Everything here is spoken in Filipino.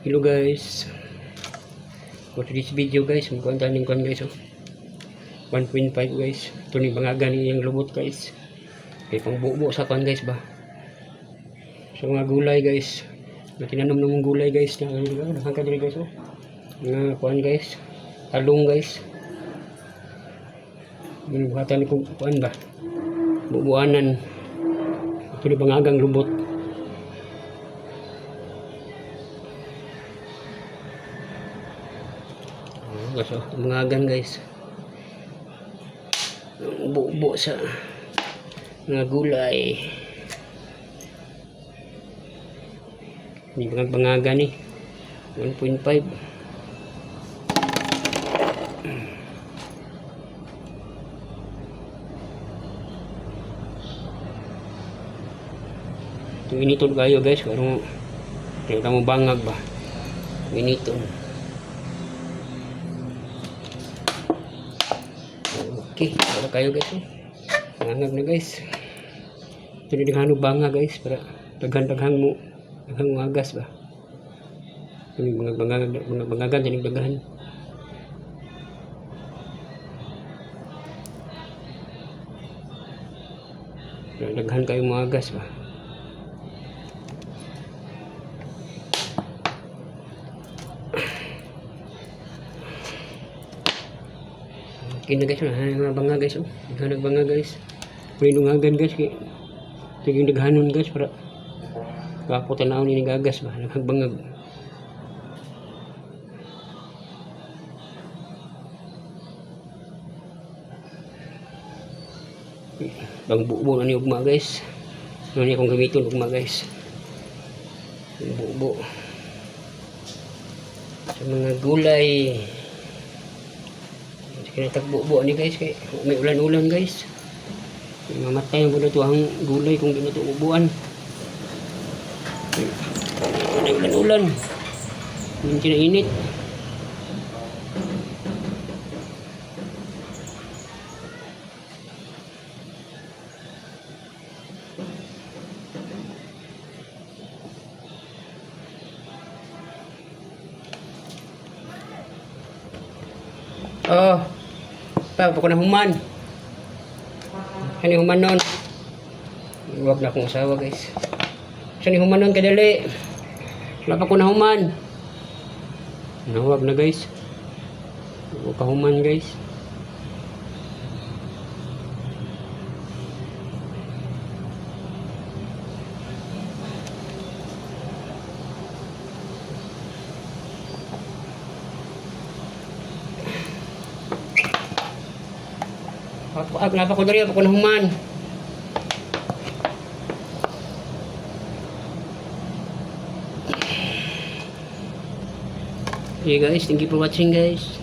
Hello guys, for this video guys, magkuhan tayo ng kuhan guys, 1.5 guys. Ito ni bangagan yung lubot guys, kaya pang buo sa kuhan guys ba, sa mga gulay guys, na tinanom ng gulay guys, na nakangka dito guys, mga kuhan guys, talong guys, yung buhatan ni kuhan ba, bubuanan. Ito ni bangagang lubot. So, mangagan guys, buo sa mga gulay. Ini bangagan ni 1.5. Ito initon kayo guys, karong kaya mo bangag ba, initon. Okay, para kayo guys, bangag na guys. Ito na daghan banga guys, para daghan mo agas ba. Ini mga bangagan jadi daghan. Daghan kayo mo agas ba. Kina guys, mga banga guys, daghan banga guys. Pinungagan guys, kay tiging daghanon guys para kapo tanaw ni gagas ba, nagbangag. Bang bubo na ni ugma guys. Ano ni akong gamiton ugma guys. Bubo sa mga gulay. Kaya tagbubo ni guys, kay may ulan-ulan guys. Mamatay ang buto ang gulay kung di na ito ubuan. May ulan-ulan. Hindi na init. Oh, pa ko na human. Kani human nun. Huwag na akong asawa guys. Kani human nun kadali. Wala pa ko na human. Huwag na guys. Huwag ka human guys. Kenapa ko dari apa ko na human? Okay guys, thank you for watching guys.